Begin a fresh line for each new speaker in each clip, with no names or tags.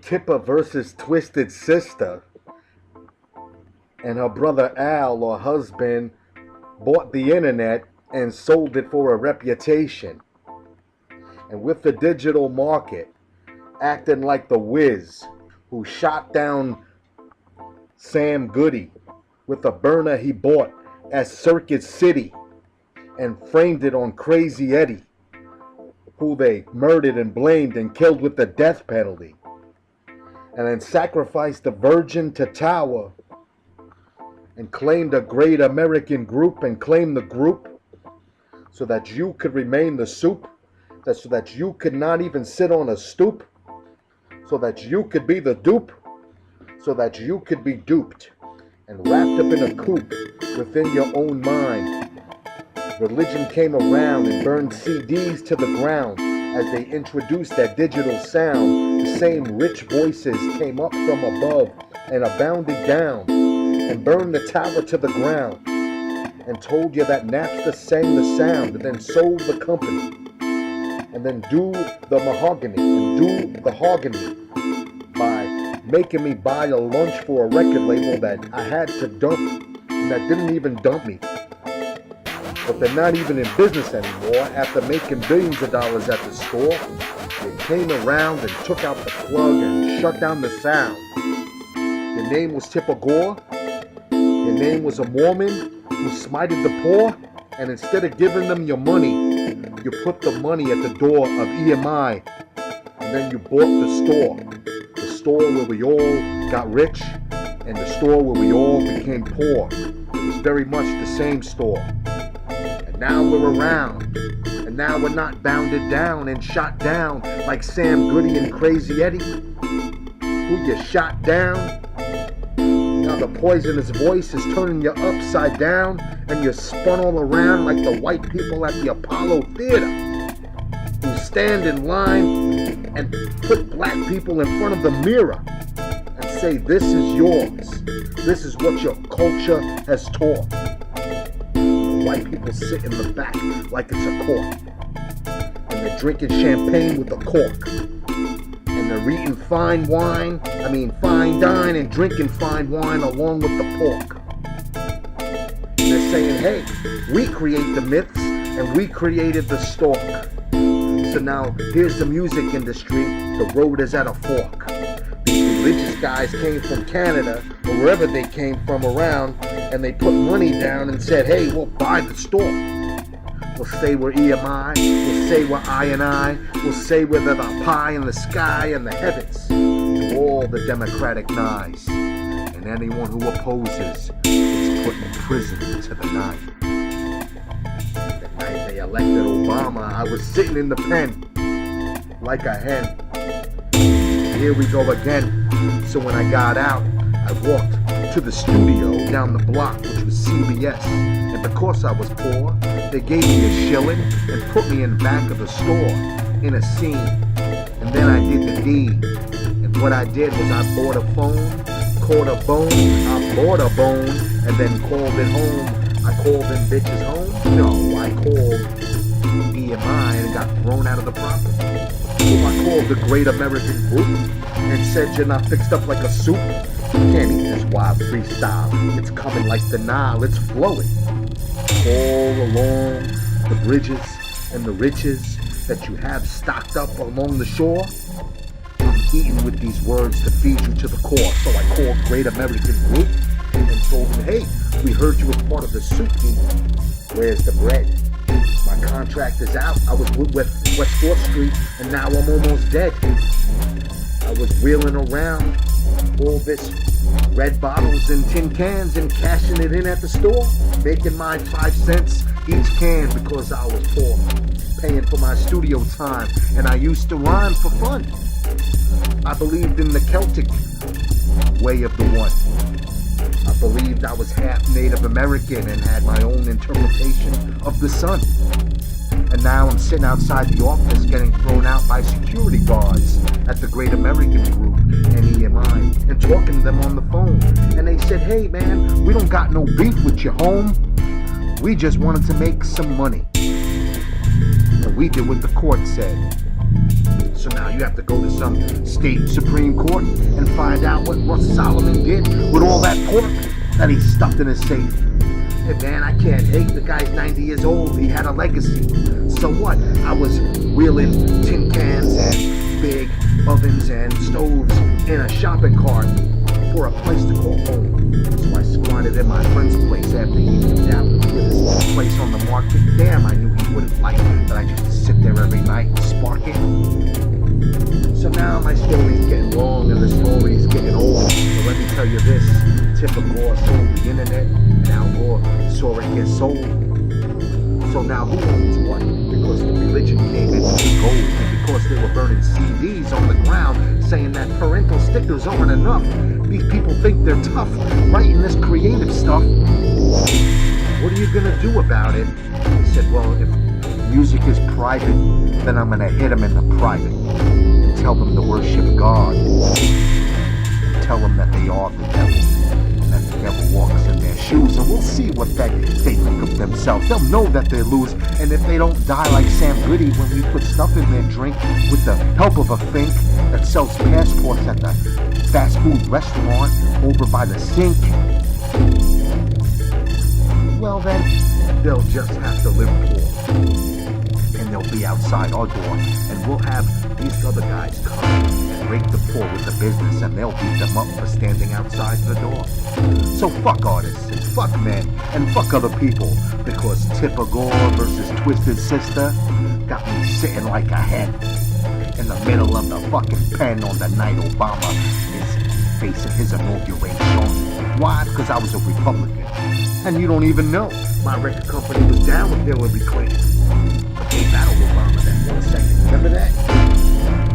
Tipper versus Twisted Sister, and her brother Al, or husband, bought the internet and sold it for a reputation. And with the digital market acting like the Wiz, who shot down Sam Goody with a burner he bought at Circuit City and framed it on Crazy Eddie, who they murdered and blamed and killed with the death penalty, and then sacrificed the Virgin to Tower and claimed a great American group and claimed the group so that you could remain the soup, so that you could not even sit on a stoop, so that you could be the dupe, so that you could be duped and wrapped up in a coop within your own mind. Religion came around and burned CDs to the ground as they introduced that digital sound. The same rich voices came up from above and abounded down and burned the tower to the ground and told you that Napster sang the sound and then sold the company and then do the mahogany and do the hogany by making me buy a lunch for a record label that I had to dump and that didn't even dump me. But they're not even in business anymore after making billions of dollars at the store. They came around and took out the plug and shut down the sound. Your name was Tipper Gore. Your name was a Mormon who smited the poor. And instead of giving them your money, you put the money at the door of EMI. And then you bought the store. The store where we all got rich and the store where we all became poor. It was very much the same store. Now we're around, and now we're not bounded down and shot down like Sam Goody and Crazy Eddie, who you shot down. Now the poisonous voice is turning you upside down, and you're spun all around like the white people at the Apollo Theater, who stand in line and put black people in front of the mirror and say, this is yours. This is what your culture has taught. White people sit in the back like it's a court, and they're drinking champagne with a cork, and they're eating fine dine and drinking fine wine along with the pork. And they're saying, hey, we create the myths and we created the stork. So now here's the music industry, the road is at a fork. These religious guys came from Canada or wherever they came from around, and they put money down and said, hey, we'll buy the store. We'll say we're EMI. We'll say we're I&I. We'll say we're the pie in the sky and the heavens to all the Democratic nies. And anyone who opposes is put in prison to the night. The night they elected Obama, I was sitting in the pen like a hen. Here we go again. So when I got out, I walked to the studio down the block, which was CBS, and because I was poor, they gave me a shilling and put me in the back of the store in a scene. And then I did the deed, and what I did was I bought a phone, caught a bone, I bought a bone, and then called it home. I called them bitches home? No, I called EMI and got thrown out of the property. So I called the Great American Group and said, you're not fixed up like a soup. You can't eat this wild freestyle. It's coming like the Nile, it's flowing. All along the bridges and the riches that you have stocked up along the shore, I'm eating with these words to feed you to the core. So I called Great American Group and told them, hey, we heard you were part of the soup team. Where's the bread? My contract is out. I was with West 4th Street and now I'm almost dead. I was wheeling around all this red bottles and tin cans and cashing it in at the store, making my 5 cents each can because I was poor, paying for my studio time, and I used to rhyme for fun. I believed in the Celtic way of the one. I believed I was half Native American and had my own interpretation of the sun. And now I'm sitting outside the office getting thrown out by security guards at the Great American Group and EMI and talking to them on the phone. And they said, hey man, we don't got no beef with your home. We just wanted to make some money. And we did what the court said. So now you have to go to some state Supreme Court and find out what Russ Solomon did with all that pork that he stuffed in his safe. Hey man, I can't hate. The guy's 90 years old. He had a legacy. So what? I was wheeling tin cans and big ovens and stoves in a shopping cart for a place to call home. So I squatted in my friend's place after he moved out with his place on the market. Damn, I knew he wouldn't like that I just sit there every night and spark it. So now my story's getting long and the story's getting old. So let me tell you this. Tipper Gore sold the internet and Al Gore saw it get sold. So now who owns what? Because the religion came in with gold, and because they were burning CDs on the ground saying that parental stickers aren't enough. These people think they're tough writing this creative stuff. What are you gonna do about it? He said, well, if music is private, then I'm gonna hit them in the private and tell them to worship God. And tell them that they are the devil. That the devil walks in their shoes, and we'll see what they think of themselves. They'll know that they lose, and if they don't die like Sam Goody when we put stuff in their drink with the help of a fink that sells passports at the fast food restaurant over by the sink, well then, they'll just have to live poor. And they'll be outside our door, and we'll have these other guys come and rake the poor with the business, and they'll beat them up for standing outside the door. So fuck artists, and fuck men, and fuck other people, because Tipper Gore versus Twisted Sister got me sitting like a hen in the middle of the fucking pen on the night Obama is facing his inauguration. Why? Because I was a Republican. And you don't even know. My record company was down with Hillary Clinton. But they battled Obama that 1 second. Remember that?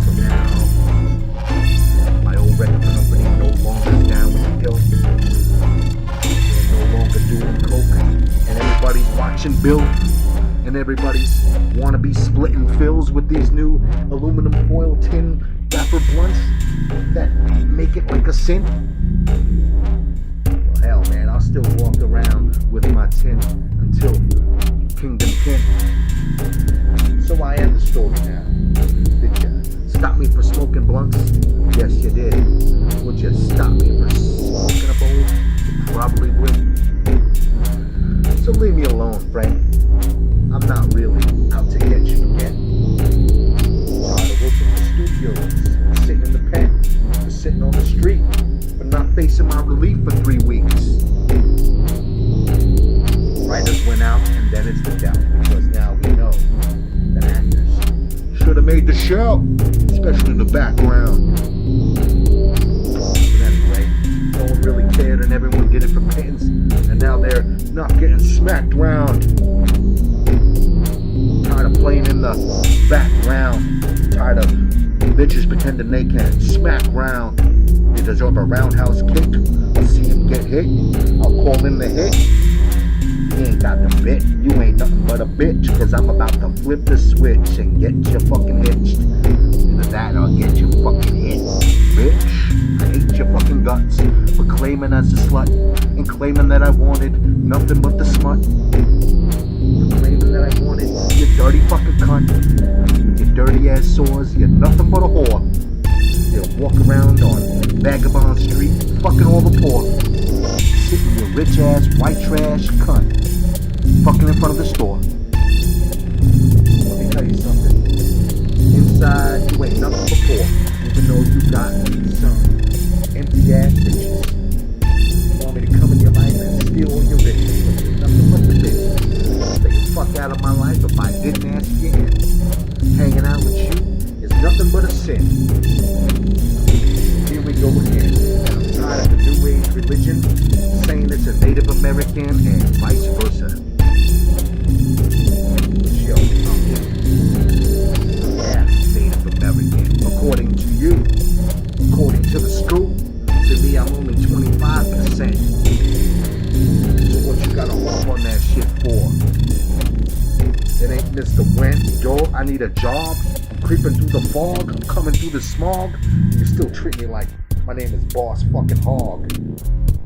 So now, my old record company no longer is down with the Hill. They're no longer doing coke. And everybody's watching Bill. And everybody's wanna be splitting fills with these new aluminum foil tin wrapper blunts that make it like a sin. Well, hell, man, I'll still walk around with my tin until Kingdom Kin. So I end the story now. Did you stop me for smoking blunts? Yes, you did. Would you stop me for smoking a bowl? You probably would. So leave me alone, friend. I'm not really out to get you again. Tired of working in the studios, sitting in the pen, for sitting on the street, for not facing my relief for 3 weeks. Writers went out, and then it's the devil, because now we know that actors should have made the show, especially the background. But anyway, no one really cared, and everyone did it for pittance, and now they're not getting smacked round. Tired of playing in the background. Tired of bitches pretending they can smack round. They deserve a roundhouse kick. I'll see him get hit. I'll call in the hit. You ain't got the bit. You ain't nothing but a bitch. Cause I'm about to flip the switch and get you fucking hitched. Either that or get you fucking hit. Bitch, I hate your fucking guts for claiming as a slut and claiming that I wanted nothing but the smut. That I wanted, you dirty fucking cunt. With your dirty ass sores, you're nothing but a whore. You'll walk around on Vagabond Street, fucking all the poor. Sitting your rich ass, white trash cunt. Fucking in front of the store. Let me tell you something. Inside, you ain't nothing but poor. Even though you got some empty ass bitches. You want me to come in your life and steal all your riches, but you're nothing but the bitches. Fuck out of my life if I didn't ask you in. Hanging out with you is nothing but a sin. Here we go again. And I'm tired of the new age religion saying it's a Native American and vice versa. Yo, I'm half Native American, according to you. According to the school, to me I'm only 25%. So what you gotta walk on that shit for? It ain't Mr. Went, yo, I need a job. I'm creeping through the fog. I'm coming through the smog. And you still treat me like my name is Boss fucking Hog.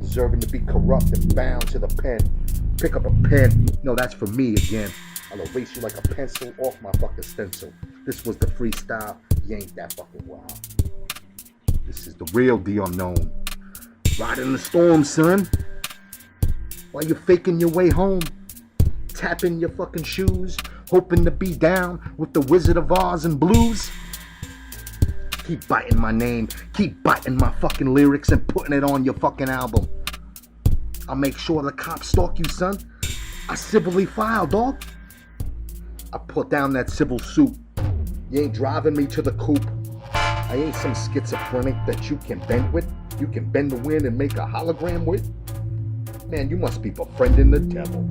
Deserving to be corrupt and bound to the pen. Pick up a pen. No, that's for me again. I'll erase you like a pencil off my fucking stencil. This was the freestyle. You ain't that fucking wild. This is the real the Unknoen. Riding the storm, son. While you're faking your way home. Tapping your fucking shoes. Hoping to be down with the Wizard of Oz and blues. Keep biting my name. Keep biting my fucking lyrics and putting it on your fucking album. I'll make sure the cops stalk you, son. I civilly file, dog. I put down that civil suit. You ain't driving me to the coop. I ain't some schizophrenic that you can bend with. You can bend the wind and make a hologram with. Man, you must be befriending the devil.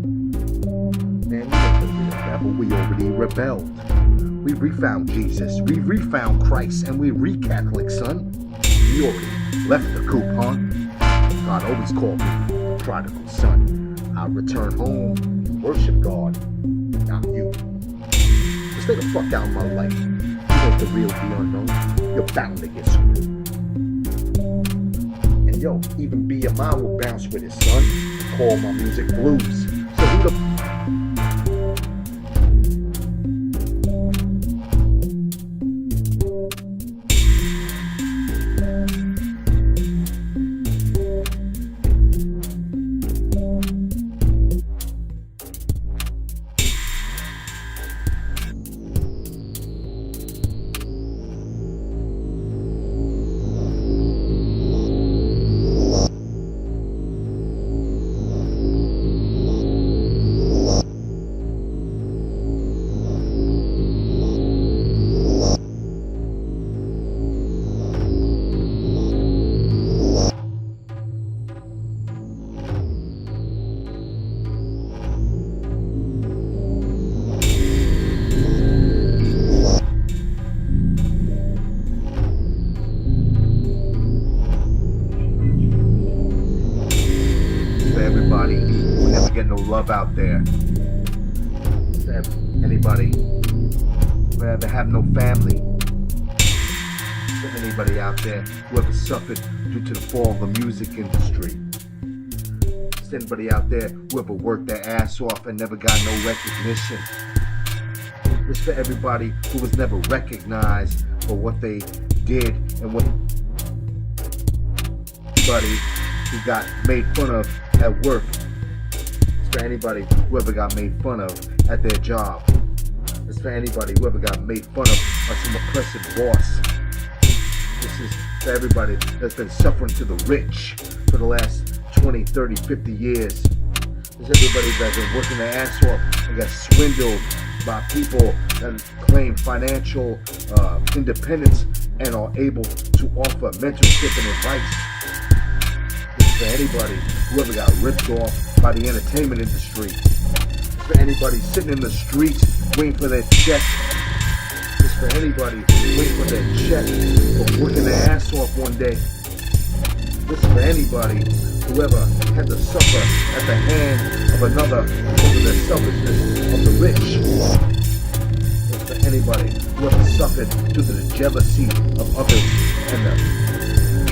Man, we don't believe the devil. We already rebelled. We refound Jesus. We refound Christ. And we re-Catholic, son. We already left the coop, huh? God always called me the prodigal son. I return home and worship God, not you. So stay the fuck out of my life. You ain't the real the Unknoen. You're bound to get screwed. And yo, even BMI will bounce with his son. Call my music blues. So who the everybody who never get no love out there. Anybody who ever have no family. Anybody out there who ever suffered due to the fall of the music industry. Anybody out there who ever worked their ass off and never got no recognition. It's for everybody who was never recognized for what they did and what anybody who got made fun of at work. It's for anybody who ever got made fun of at their job. It's for anybody who ever got made fun of by some oppressive boss. This is for everybody that's been suffering to the rich for the last 20, 30, 50 years. There's everybody that's been working their ass off and got swindled by people that claim financial independence and are able to offer mentorship and advice. For anybody who ever got ripped off by the entertainment industry. It's for anybody sitting in the streets waiting for their check. It's for anybody waiting for their check for working their ass off one day. This is for anybody who ever had to suffer at the hand of another over the selfishness of the rich. It's for anybody who ever suffered due to the jealousy of others and the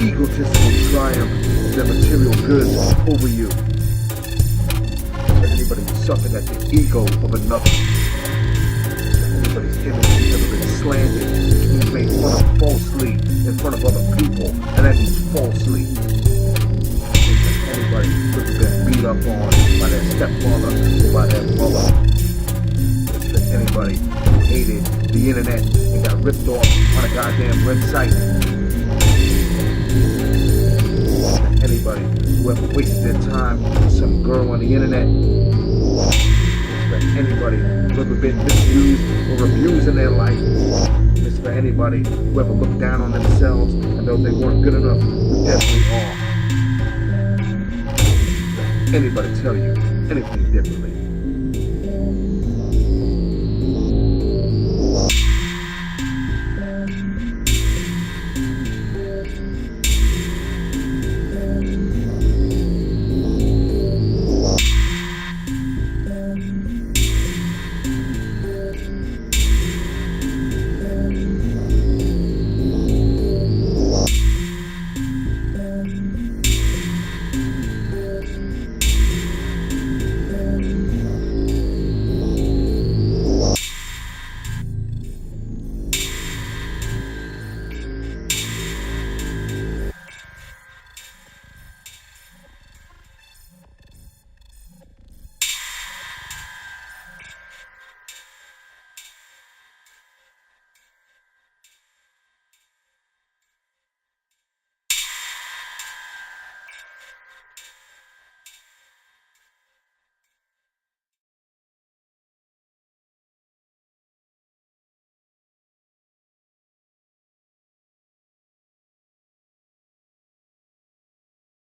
egotistical triumph of their material goods over you. For anybody who suffered at the ego of another. For anybody's image who's ever been slandered, which means made fun of falsely in front of other people, and that means falsely. For anybody who's ever been beat up on by their stepfather or by their mother. For anybody who hated the internet and got ripped off on a goddamn website. Anybody who ever wasted their time with some girl on the internet. It's for anybody who ever been misused or abused in their life. It's for anybody who ever looked down on themselves and though they weren't good enough, who definitely are. Anybody tell you anything differently?